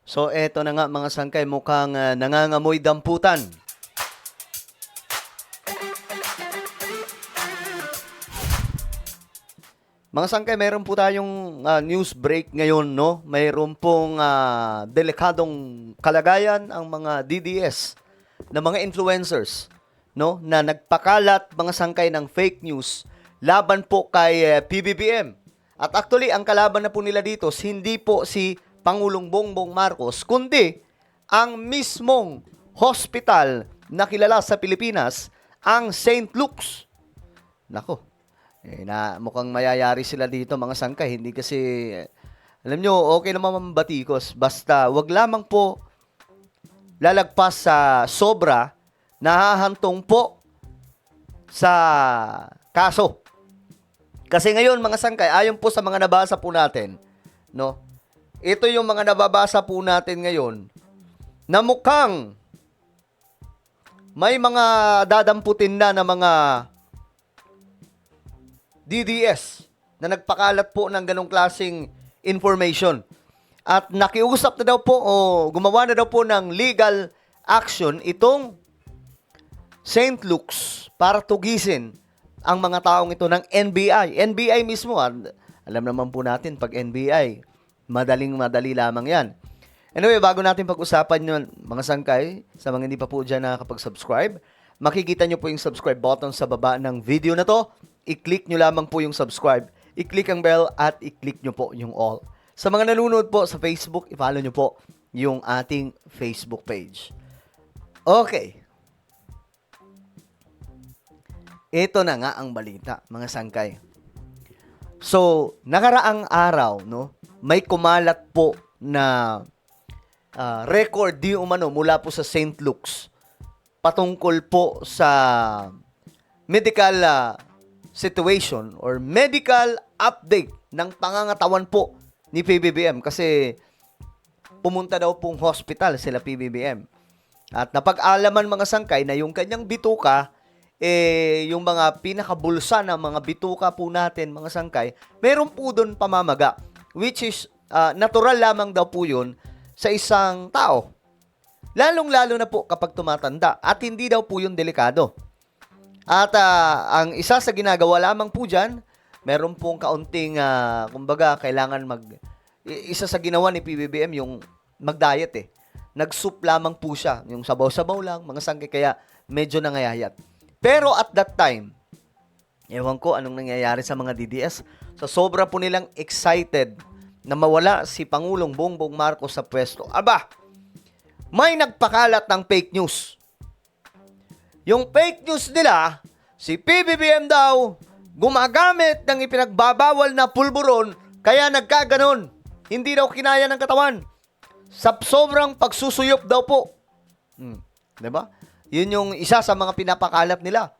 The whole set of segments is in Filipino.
So eto na nga mga sangkay, mukhang nangangamoy damputan. Mga sangkay, meron po tayong news break ngayon, no? Mayroon pong delikadong kalagayan ang mga DDS na mga influencers, no? Na nagpakalat mga sangkay ng fake news laban po kay PBBM. At actually, ang kalaban na po nila dito, hindi po si Pangulong Bongbong Marcos, kundi ang mismong hospital na kilala sa Pilipinas, ang St. Luke's. Nako, mukhang mayayari sila dito mga sangkay. Hindi kasi, alam nyo, okay naman mambatikos. Basta, wag lamang po lalagpas sa sobra, nahahantong po sa kaso. Kasi ngayon, mga sangkay, ayon po sa mga nabasa po natin, no? Ito yung mga nababasa po natin ngayon na mukhang may mga dadamputin na mga DDS na nagpakalat po ng ganong klaseng information. At nakiusap na daw po o gumawa na daw po ng legal action itong St. Luke's para tugisin ang mga taong ito ng NBI. NBI mismo, alam naman po natin pag NBI, madali lamang yan. Anyway, bago natin pag-usapan yun, mga sangkay, sa mga hindi pa po dyan nakakapag-subscribe, makikita nyo po yung subscribe button sa baba ng video na to. I-click nyo lamang po yung subscribe, i-click ang bell, at i-click nyo po yung all. Sa mga nanonood po sa Facebook, i-follow nyo po yung ating Facebook page. Okay. Ito na nga ang balita, mga sangkay. So, nakaraang araw, no, may kumalat po na record di umano mula po sa St. Luke's patungkol po sa medical situation or medical update ng pangangatawan po ni PBBM kasi pumunta daw pong hospital sila PBBM. At napag-alaman mga sangkay na yung kanyang bituka, yung mga pinakabulsa ng mga bituka po natin, mga sangkay, meron po doon pamamaga, which is natural lamang daw po yun sa isang tao. Lalong-lalo na po kapag tumatanda at hindi daw po yun delikado. At ang isa sa ginagawa lamang po dyan, meron pong kaunting, kumbaga, kailangan isa sa ginawa ni PBBM yung mag-diet eh. Nag-soup lamang po siya, yung sabaw-sabaw lang, mga sangkay, kaya medyo nangayayat. Pero at that time, ewan ko anong nangyayari sa mga DDS, sa sobra po nilang excited na mawala si Pangulong Bongbong Marcos sa pwesto. Aba, may nagpakalat ng fake news. Yung fake news nila, si PBBM daw gumagamit ng ipinagbabawal na pulburon kaya nagkaganon. Hindi daw kinaya ng katawan. Sa sobrang pagsusuyop daw po. Diba? Yun yung isa sa mga pinapakalat nila.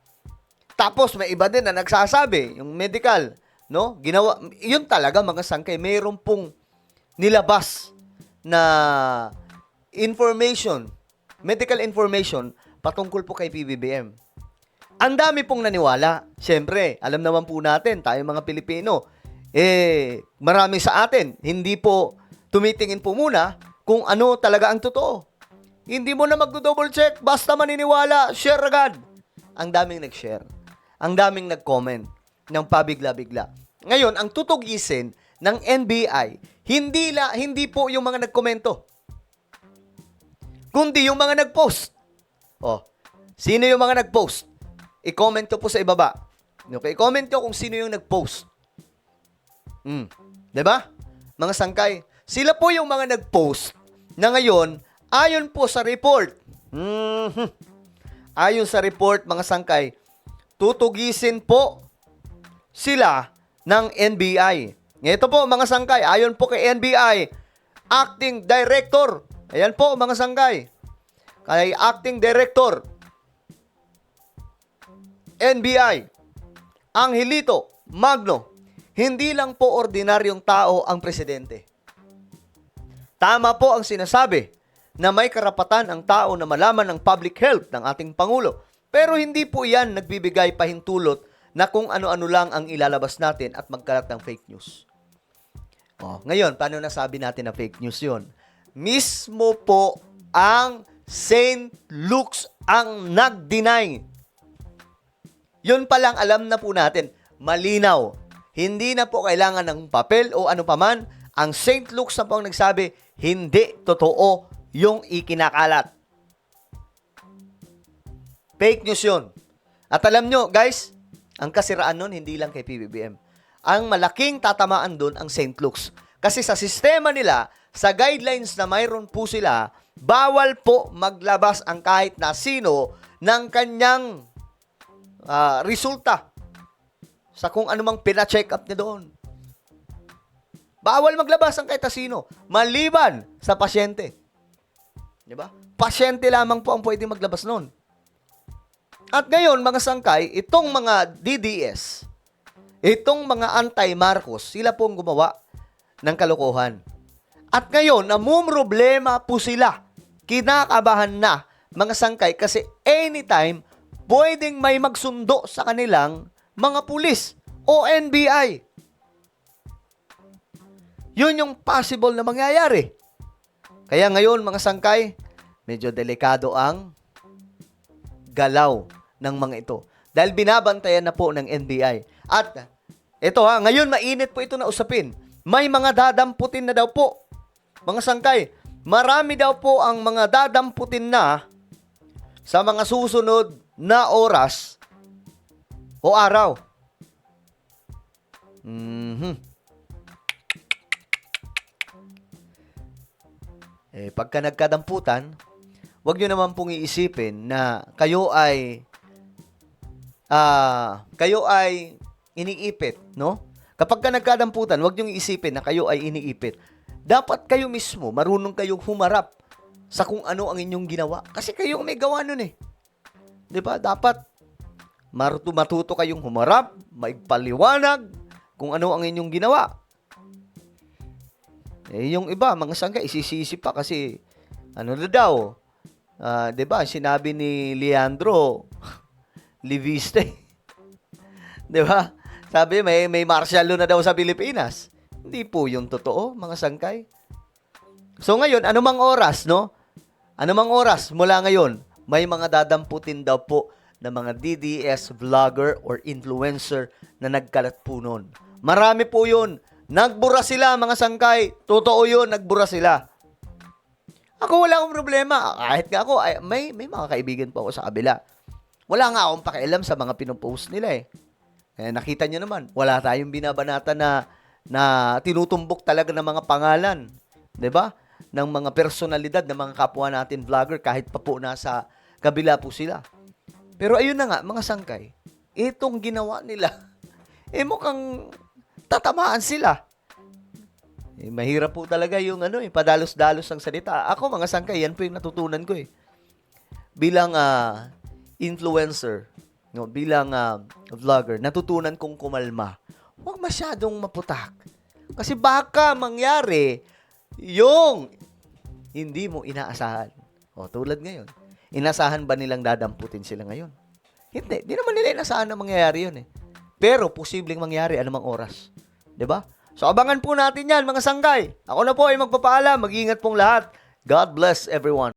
Tapos may iba din na nagsasabi, yung medical, no? Ginawa, yun talaga mga sangkay, mayroon pong nilabas na information, medical information patungkol po kay PBBM. Ang dami pong naniwala. Siyempre, alam naman po natin, tayo mga Pilipino, marami sa atin, hindi po tumitingin po muna kung ano talaga ang totoo. Hindi mo na magdo-double check, basta maniniwala, share agad. Ang daming nag-share. Ang daming nag-comment ng pabigla-bigla. Ngayon, ang tutugisin ng NBI, hindi po yung mga nagkomento, kundi yung mga nag-post. Sino yung mga nag-post? I-comment ko po sa ibaba. Okay, i-comment ko kung sino yung nag-post. Diba? Mga sangkay. Sila po yung mga nag-post na ngayon, ayon po sa report, ayon sa report, mga sangkay, tutugisin po sila ng NBI. Ito po, mga sangkay, ayon po kay NBI, Acting Director. Ayan po, mga sangkay. Kay Acting Director, NBI, Angelito Magno, hindi lang po ordinaryong tao ang presidente. Tama po ang sinasabi na may karapatan ang tao na malaman ng public health ng ating Pangulo. Pero hindi po yan nagbibigay pahintulot na kung ano-ano lang ang ilalabas natin at magkalat ng fake news. Ngayon, paano nasabi natin na fake news yun? mismo po ang St. Luke's ang nag-deny. Yun pa lang alam na po natin, malinaw. Hindi na po kailangan ng papel o ano paman. Ang St. Luke's na po ang nagsabi, hindi totoo yung ikinakalat. Fake news yun. At alam nyo, guys, ang kasiraan nun, hindi lang kay PBBM. Ang malaking tatamaan dun, ang St. Luke's. Kasi sa sistema nila, sa guidelines na mayroon po sila, bawal po maglabas ang kahit na sino ng kanyang resulta sa kung anumang pina-check up niya doon. Bawal maglabas ang kahit na sino, maliban sa pasyente. Diba? Pasyente lamang po ang pwedeng maglabas noon. At ngayon, mga sangkay, itong mga DDS, itong mga anti-Marcos, sila pong gumawa ng kalokohan. At ngayon, namumroblema po sila. Kinakabahan na, mga sangkay, kasi anytime, pwedeng may magsundo sa kanilang mga pulis o NBI. Yun yung possible na mangyayari. Kaya ngayon, mga sangkay, medyo delikado ang galaw ng mga ito. Dahil binabantayan na po ng NBI. At ito ngayon mainit po ito na usapin. May mga dadamputin na daw po. Mga sangkay, marami daw po ang mga dadamputin na sa mga susunod na oras o araw. Pagka nagkadamputan, wag nyo naman pong iisipin na kayo ay iniipit, no? Kapag ka nagkadamputan, wag nyo iisipin na kayo ay iniipit. Dapat kayo mismo, marunong kayong humarap sa kung ano ang inyong ginawa. Kasi kayo may gawa nun eh. Diba? Dapat matuto kayong humarap, maigpaliwanag kung ano ang inyong ginawa. Yung iba, mga sangka, isisisi pa kasi, ano na daw, diba, sinabi ni Leandro, Liviste, diba? Sabi, may martial law na daw sa Pilipinas. Hindi po yung totoo, mga sangkay. So ngayon, anumang oras, no? Anumang oras mula ngayon, may mga dadamputin daw po na mga DDS vlogger or influencer na nagkalat po nun. Marami po yun. Nagbura sila, mga sangkay. Totoo yun, nagbura sila. Ako wala akong problema. Kahit nga ako, may mga kaibigan po ako sa kabila. Wala nga akong pakialam sa mga pinopost nila eh. Nakita nyo naman, wala tayong binabanata na tinutumbok talaga ng mga pangalan. 'Di ba? Ng mga personalidad ng mga kapwa natin vlogger kahit pa po nasa kabila po sila. Pero ayun na nga, mga sangkay, itong ginawa nila, mukhang tatamaan sila. Mahirap po talaga yung padalos-dalos ang salita. Ako, mga sangkay, yan po yung natutunan ko eh. Bilang influencer, no, bilang vlogger, natutunan kong kumalma. Huwag masyadong maputak. Kasi baka mangyari yung hindi mo inaasahan. O, tulad ngayon. Inasahan ba nilang dadamputin sila ngayon? Hindi. Di naman nila inasahan na mangyayari yun eh. Pero, posibleng mangyari anumang oras. 'Di ba? So, abangan po natin yan, mga sangkay. Ako na po ay magpapaalam. Mag-iingat pong lahat. God bless everyone.